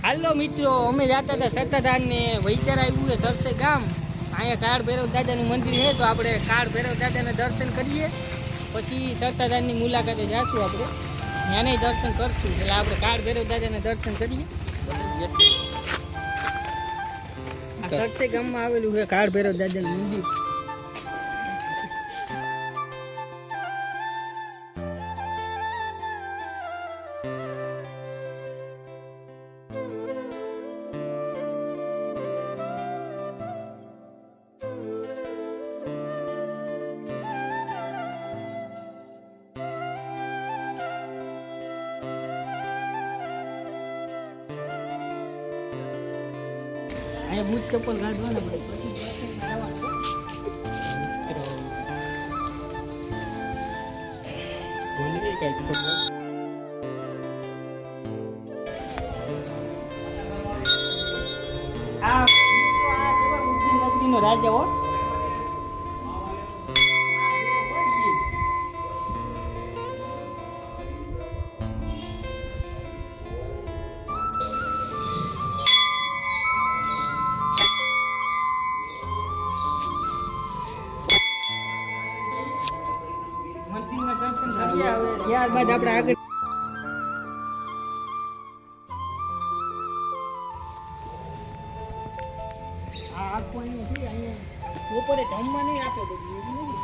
હાલો મિત્રો, અમે જતા હતા સત્તાધાર ને વૈચાર આવ્યું છે સરસે ગામ. અહીંયા કાળ ભૈરવ દાદાનું મંદિર છે, તો આપણે કાળ ભૈરવ દાદાના દર્શન કરીએ, પછી સત્તાધારની મુલાકાતે જાશું. આપણે ત્યાંને દર્શન કરશું, એટલે આપણે કાળ ભૈરવ દાદાના દર્શન કરીએ. આ સરસે ગામમાં આવેલું છે કાળ ભૈરવ દાદાનું મંદિર. અહીંયા બૂટ ચપ્પલ કાઢવાના પડે, પછી દર્શન કરવાનું. આ કેવા ઉજ્જૈન નગરીનો રાજા હો. મંદિરના દર્શન કરીએ, હવે ત્યારબાદ આપણે આગળ. આ આખું અહીંયા છે, અહીંયા બપોરે જમવા નહીં આપે બધું, એવું નથી.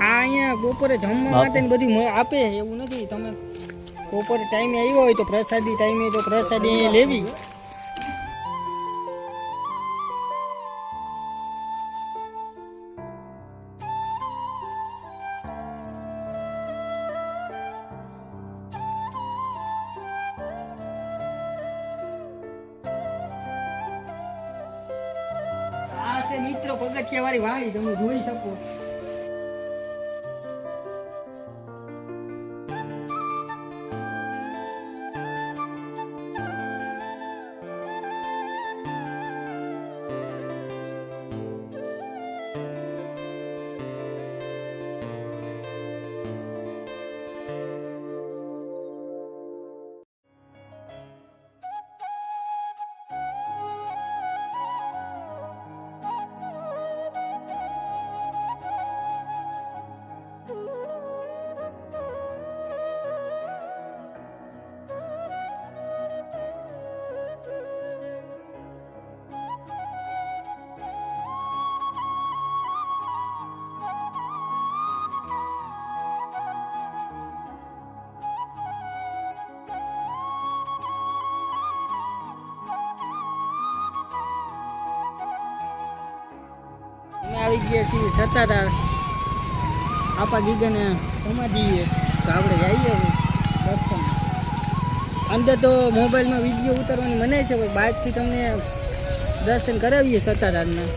આ અહીંયા બપોરે જમવા માટે ને બધું આપે એવું નથી. તમે બપોરે ટાઈમે આવ્યો હોય તો પ્રસાદી ટાઈમે તો પ્રસાદી અહીંયા લેવી. આ છે મિત્રો પગથિયા વાળી વાળી, તમે જોઈ શકો. અમે આવી ગયા છીએ સત્તાધાર આપા ગીગાને સમાધિએ, તો આપણે જઈએ હવે દર્શન. અંદર તો મોબાઈલમાં વિડીયો ઉતારવાની મનાય છે, પણ બહારથી તમને દર્શન કરાવીએ સત્તાધારના.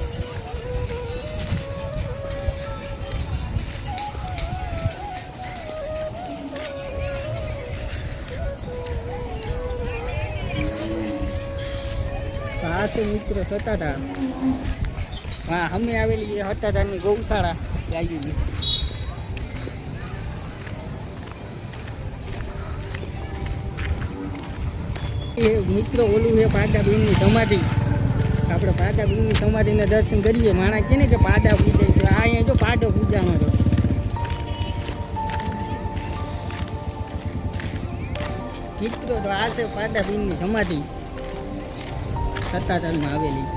આ છે મિત્રો સત્તાધાર. હા, અમે આવેલી છે સત્તાધારની ગૌશાળા લાગેલી. એ મિત્રો ઓલું છે પાડાબેનની સમાધિ. આપણે પાડાબેનની સમાધિના દર્શન કરીએ. માણસ કે ને કે પાડા પૂજાય, તો આ અહીંયા જો પાડો પૂજાનો હતો. મિત્રો તો આ છે પાડાબેનની સમાધિ સત્તાધારમાં આવેલી.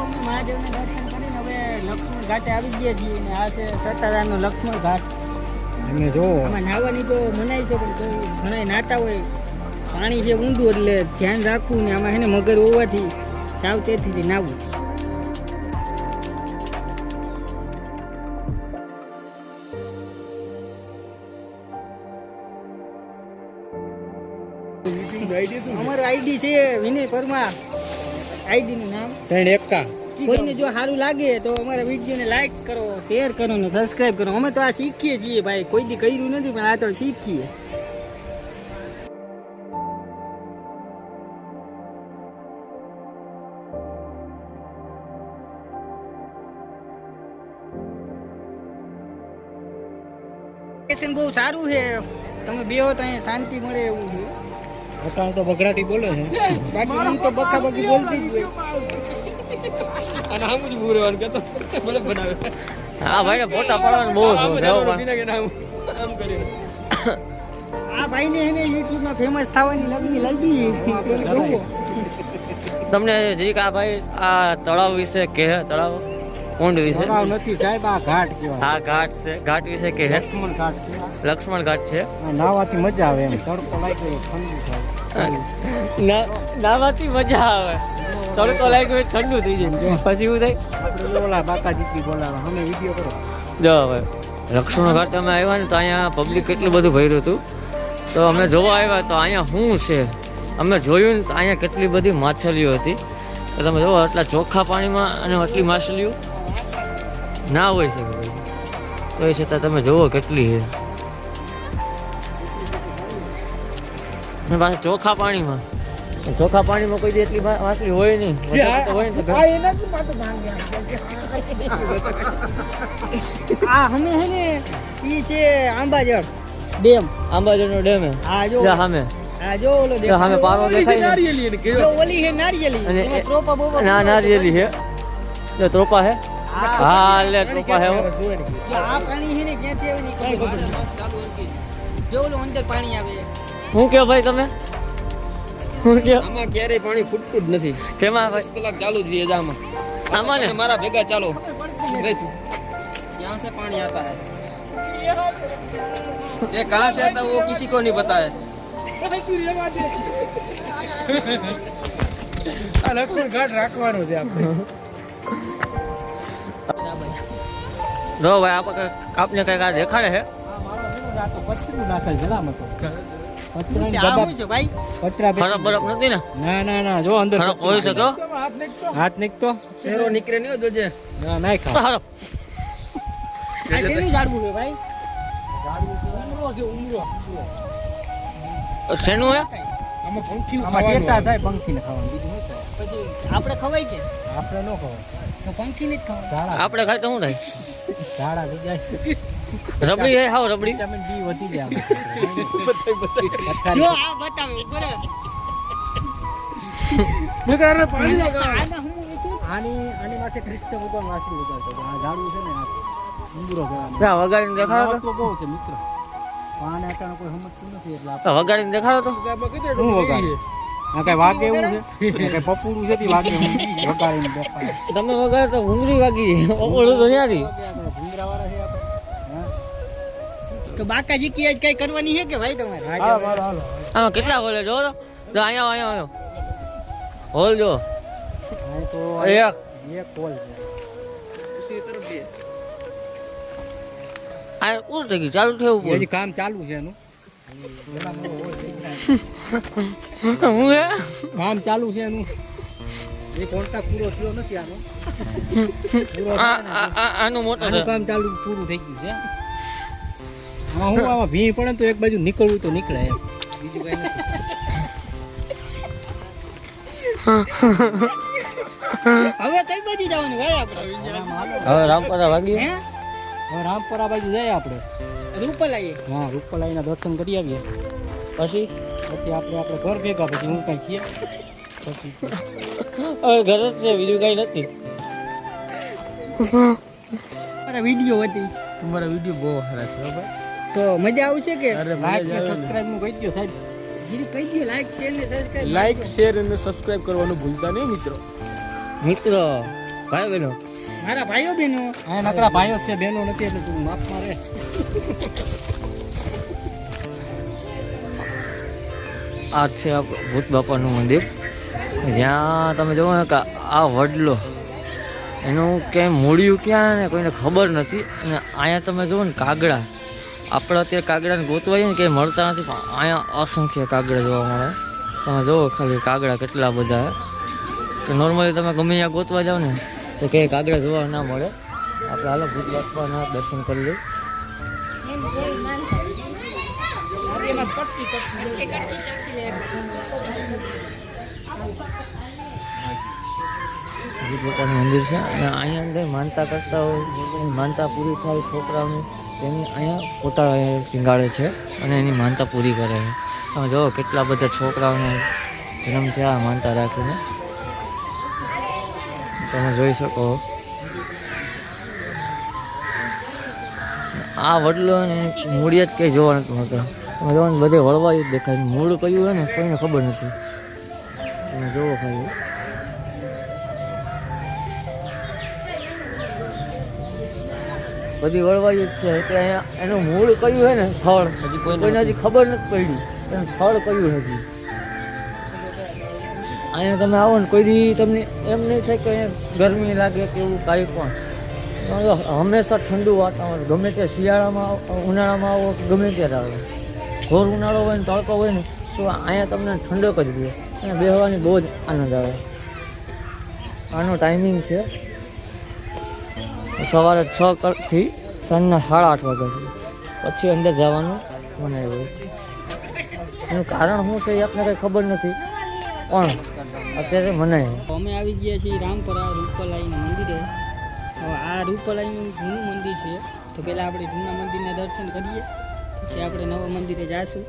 અમે મહાદેવના દર્શન કરીને હવે લક્ષ્મણ ઘાટે આવી ગયા છીએ અને આ છે સત્તાધારનો લક્ષ્મણ ઘાટ. તમે જો આમાં નાહવાની તો મનાઈ છે પણ કોઈ ઘણા નાહતા હોય. પાણી છે ઊંડું એટલે ધ્યાન રાખવું ને આમાં છે ને મગર હોવાથી સાવચેતીથી નાહવું. અમારું આઈડી છે વિનય પરમાર. આઈડીનું નામ 3 કોઈને જો સારું લાગે તો અમારા વિડીયોને લાઈક કરો, શેર કરો ને સબસ્ક્રાઈબ કરો. અમે તો આ શીખીએ છીએ ભાઈ, કોઈ દી કર્યું નથી પણ આ તો શીખીએ. લોકેશન બહુ સારું છે, તમે બેહો તો અહીંયા શાંતિ મળે એવું છે. અટાણ તો બગડાટી બોલે છે, બાકી હું તો બકા બકી બોલતી જ હોય. અને આમ જ પૂરવાનું કે તો મને બનાવે. હા ભાઈ ને ફોટા પાડવાનું બહુ શોખ છે હો ભાઈ. બિના કે આમ કરીને આ ભાઈને એને યુટ્યુબમાં ફેમસ થવાની લગની લાગી. તમને જીક આ ભાઈ આ તળાવ વિશે કહે, તળાવ કુંડ વિશે. તળાવ નથી સાહેબ, આ ઘાટ કહેવાય. આ ઘાટ છે, ઘાટ વિશે કહે. લક્ષ્મણ ઘાટ છે. લક્ષ્મણ ઘાટ છે. આ નાહવાથી મજા આવે એમ, તડકો લાગ્યો ઠંડુ થાય. નાવાથી મજા આવે, તડકો લાગ્યો હોય ઠંડુ થઈ જાય, પછી એવું થાય. આપણે ઓલા બાકાજીથી બોલાવે, અમે વિડીયો કરો. જો હવે લક્ષ્મણ ઘાટ અમે આવ્યા ને તો અહીંયા પબ્લિક કેટલું બધું ભર્યું હતું. તો અમે જોવા આવ્યા તો અહીંયા શું છે અમે જોયું ને તો અહીંયા કેટલી બધી માછલીઓ હતી. તો તમે જોવો આટલા ચોખ્ખા પાણીમાં અને આટલી માછલીઓ ના હોય શકે તો એ છતાં તમે જુઓ કેટલી છે. અને પાછા ચોખ્ખા પાણીમાં કોઈ દી એટલી માછલી હોય નહીં. વધારે તો હોય ને તો આ અમે હે ને ઈ છે આંબાજળ ડેમ. આંબાજોનો ડેમ હે. આ જો સામે આ જો ઓલો જો ડેમ. સામે પારો દેખાય ને. જો ઓલી હે નારિયેલી અને એમાં ત્રોપા બોપા ના નારિયેલી છે. જો ત્રોપા હે. હા લે ત્રોપા હે. જો આ પાણી હે ને ક્યાંથી આવે ને ઈ ખબર નથી. જો ઓલું અંદર પાણી આવે. શું કહો ભાઈ તમે? શું કહો? આમાં ક્યારેય પાણી ખૂટતું જ નથી. કેમાં 10 કલાક ચાલુ જ રહે આમાં. આમાં ને? મારા ભેગા ચાલો. यहाँ से पानी आता है, ये कहाँ से आता है वो किसी को नहीं पता है. આ લક્ષ્મણ ઘાટ રાખવાનો છે આપણે. જો ભાઈ આપને કઈક આ દેખાડે છે. આ મારો વિરોધ, આ તો પથરું નાખેલ છે આમાં તો. પથરાની આ ડબ્બા- શું છે ભાઈ? પથરા ખરાબ બરફ નથી ને? ના જો અંદર ખરાબ હોય છે તો હાથ નીકતો શેરો નીકળે નહીં જોજે. ના નાય ખા. ખરાબ. આ શેનું ઝાડવું છે ભાઈ? શેનું હે? આમાં ટેટા થાય પંખીને ખાવાનું, બીજું શું થાય? પછી આપણે ખવાય કે આપણે ન ખવાય. તો પંખીને જ ખવાય. ઝાડા આપણે ખાય તો શું થાય? ઝાડા થઈ જાય છે. રબડી હે, હાવ રબડી. વિટામિન ડી વધી જાય જો આ બતાવે બરાબર. આના હું લીધું? આની માથે કૃષ્ણ ભગવાન વાસળી વગાડતો હતો. આ ઝાડું છે ને આ ઉંદરો કહેવાય. જા વગાડીને દેખાડો મહત્વ બહુ છે મિત્ર. પાને આટાનો કોઈ સમજતું નથી એટલે તો. વગાડીને દેખાડો તો. શું વગાડે? આ કઈ વાગે એવું છે? આ કઈ પપુડું છે તે વાગે હું વગાડીને દેખાડે. તમે વગાડો તો ભૂંગળી વાગી ઓળું તો ન્યાથી. આપણે ભૂંગરાવાળા છે આપણે. હા. તો બાકાજી કી આજ કઈ કરવાની છે કે ભાઈ તમારે? હાલો હાલો. આમાં કેટલા હોલ જો તો જો અહીંયા હોલ જો આ તો એક. એક કોલ છે. दूसरी तरफ भी है. આ પૂરું થઈ ગયું, ચાલુ થયું એ હજી કામ ચાલુ છે એનું. હું હે કામ ચાલુ છે એનું. એ કોન્ટ્રાક્ટ પૂરો થયો નથી આનો. આનું મોટું આનું છે. કામ ચાલુ પૂરું થઈ ગયું છે. આમાં ભીડ પડે ને તો એક બાજુ નીકળવું તો નીકળે એમ, બીજું કઈ નથી. હવે કઈ બાજુ જવાનું ભાઈ આપણે? હવે રામપરા વાગી. હે હવે રામપરા બાજુ જઈએ આપણે. રૂપલ આવીએ. હા, રૂપલાઈના દર્શન કરી આવીએ. પછી પછી આપણે ઘર ભેગા, પછી હું કઈ છીએ પછી હવે ઘર જ છે, બીજું કઈ નથી. મારા વિડીયો હતી तुम्हारा वीडियो बहुत सारा है भाई. તો મજા આવશે કે? લાઈક ને સબસ્ક્રાઇબ નું કહી દો સાહેબ. જીરી કહી દો લાઈક શેર ને સબસ્ક્રાઇબ. लाइक शेयर અને સબસ્ક્રાઇબ કરવાનું ભૂલતા નહીં મિત્રો. મિત્રો ભાઈ બહેનો મારા ભાઈઓ બહેનો આ નકરા ભાઈઓ છે બહેનો નથી એટલે તું માફ મારે. આ છે આ ભૂત બાપાનું મંદિર જ્યાં તમે જોવો ને કે આ વડલો એનું ક્યાંય મૂળિયું ક્યાં ને કોઈને ખબર નથી. અને અહીંયા તમે જુઓ ને કાગડા, આપણે અત્યારે કાગડાને ગોતવા જઈએ ને ક્યાંય મળતા નથી, પણ અહીંયા અસંખ્ય કાગડા જોવા મળે. તમે જુઓ ખાલી કાગડા કેટલા બધા કે નોર્મલી તમે ગમે ત્યાં ગોતવા જાઓ ને તો ક્યાંય કાગડા જોવા ના મળે. આપણે હાલો ભૂત બાપાના દર્શન કરી લઈએ. ભૂત બાપાનું મંદિર છે અને અહીંયા અંદર માનતા કરતા હોય, એની માનતા પૂરી થાય છોકરાઓની, તેની અહીંયા પોતા ટીંગાળે છે અને એની માનતા પૂરી કરે છે. તમે જુઓ કેટલા બધા છોકરાઓને જન્મ થયા માનતા રાખીને, તમે જોઈ શકો. આ વડલો અને મૂળિયા જ કંઈ જોવા નથી મળતા. તમે જોવો ને બધે વળવાયું જ દેખાય. મૂળ કયું હોય ને કોઈને ખબર નથી. તમે જોવો ખાલી બધી વળવાયું જ છે. એટલે અહીંયા એનું મૂળ કયું હોય ને થળ હજી કોઈને હજી ખબર નથી પડી એનું થળ કયું હજી. અહીંયા તમે આવો ને કોઈ દી તમને એમ નહીં થાય કે અહીંયા ગરમી લાગે કે એવું કાંઈ પણ. હંમેશા ઠંડુ વાતાવરણ, ગમે તે શિયાળામાં ઉનાળામાં આવો કે ગમે ત્યારે આવો, ઘોર ઉનાળો હોય ને તડકો હોય ને તો અહીંયા તમને ઠંડક જ રહે. અહીંયા બેસવાની બહુ જ આનંદ આવે. આનો ટાઈમિંગ છે સવારે 6 થી સાંજના 8:30 વાગ્યા સુધી, પછી અંદર જવાનું મનાય હોય. એનું કારણ શું છે એ આપને કંઈ ખબર નથી, પણ અત્યારે મનાય. અમે આવી ગયા છીએ રામપરા રૂપલાઈના મંદિરે. હવે આ રૂપલાઈનું જૂનું મંદિર છે, તો પહેલાં આપણે જૂના મંદિરના દર્શન કરીએ, પછી આપણે નવા મંદિરે જઈશું.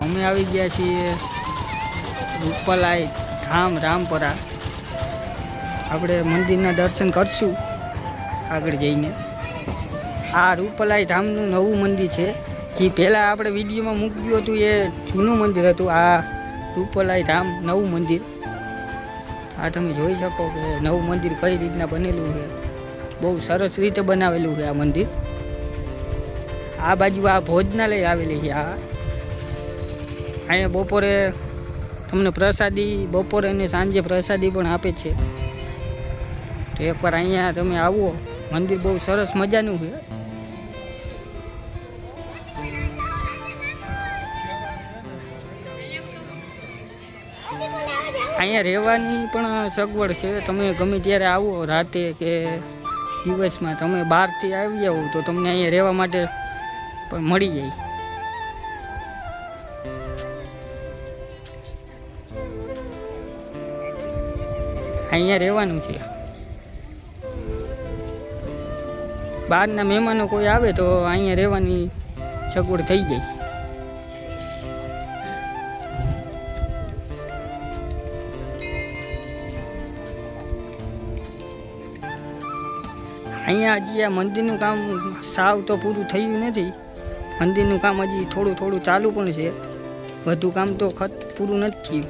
અમે આવી ગયા છીએ રૂપલાઈ ધામ રામપરા. આપણે મંદિરના દર્શન કરશું આગળ જઈને. આ રૂપલાઈ ધામનું નવું મંદિર છે, જે પહેલાં આપણે વિડીયોમાં મૂક્યું હતું એ જૂનું મંદિર હતું. આ રૂપલાઈ ધામ નવું મંદિર. આ તમે જોઈ શકો કે નવું મંદિર કઈ રીતના બનેલું છે. બહુ સરસ રીતે બનાવેલું છે આ મંદિર. આ બાજુ આ ભોજનાલય આવેલી છે. અહીંયા બપોરે તમને પ્રસાદી, બપોરે અને સાંજે પ્રસાદી પણ આપે છે. તો એકવાર અહીંયા તમે આવો, મંદિર બહુ સરસ મજાનું છે. અહીંયા રહેવાની પણ સગવડ છે. તમે ગમે ત્યારે આવો, રાતે કે દિવસમાં તમે બહારથી આવી આવો તો તમને અહીંયા રહેવા માટે પણ મળી જાય. અહીંયા રહેવાનું છે. બહારના મહેમાનો કોઈ આવે તો અહીંયા રહેવાની સગવડ થઈ જાય. અહીંયા હજી આ મંદિરનું કામ સાવ તો પૂરું થયું નથી. મંદિરનું કામ હજી થોડું થોડું ચાલુ પણ છે. બધું કામ તો પૂરું નથી થયું.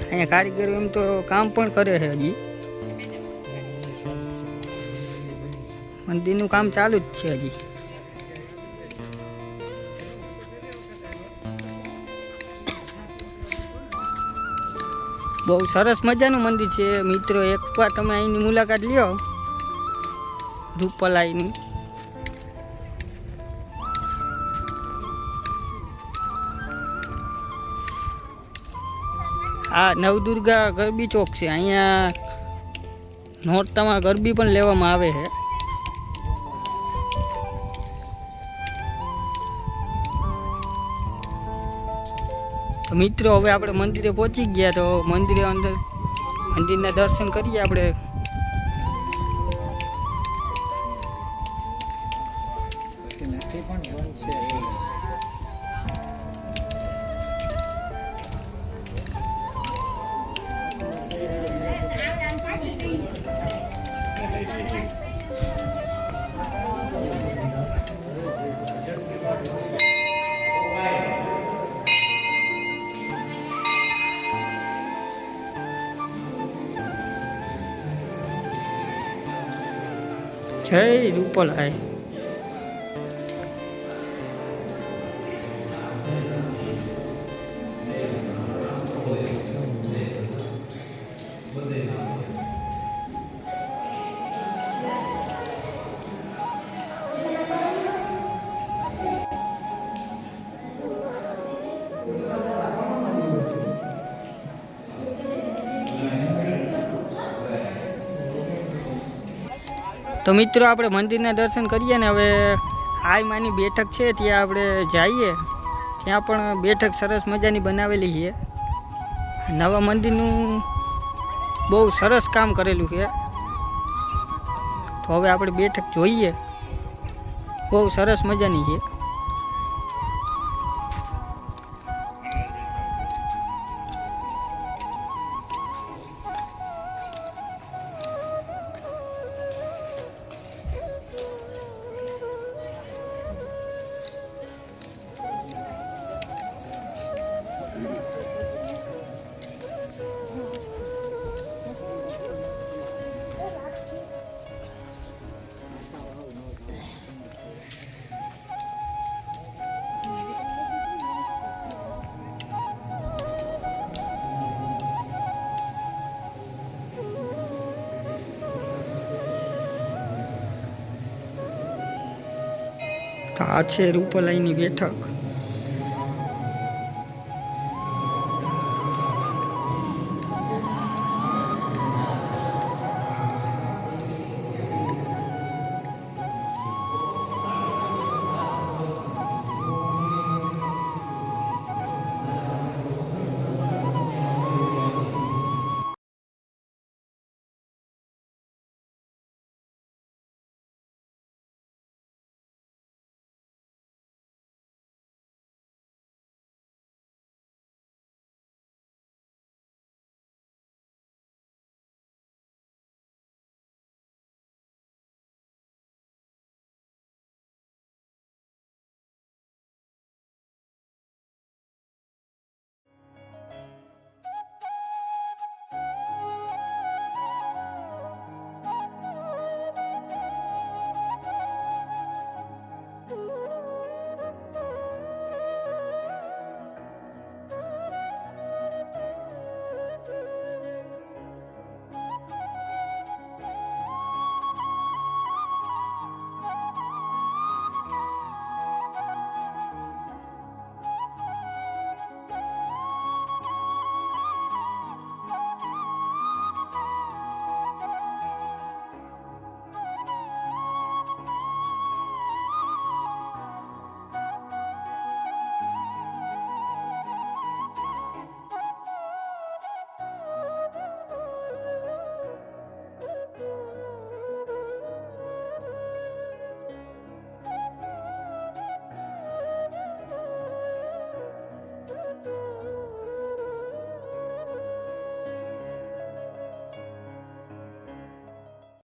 અહીંયા કારીગરો એમ તો કામ પણ કરે છે હજી. મંદિરનું કામ ચાલુ જ છે હજી. બહુ સરસ મજાનું મંદિર છે મિત્રો. એકવાર તમે અહીંની મુલાકાત લ્યો રૂપલાઈની. આ નવદુર્ગા ગરબી ચોક છે. અહીંયા નોરતામાં ગરબી પણ લેવામાં આવે છે. તો મિત્રો હવે આપણે મંદિરે પહોંચી ગયા. તો મંદિરે અંદર મંદિરના દર્શન કરીએ આપણે. જય રૂપલાઈ. તો મિત્રો આપણે મંદિરના દર્શન કરીએ ને હવે આઈ માની બેઠક છે ત્યાં આપણે જઈએ. ત્યાં પણ બેઠક સરસ મજાની બનાવેલી છે. નવા મંદિરનું બહુ સરસ કામ કરેલું છે. તો હવે આપણે બેઠક જોઈએ. બહુ સરસ મજાની છે. તો આ છે રૂપલાઈની બેઠક.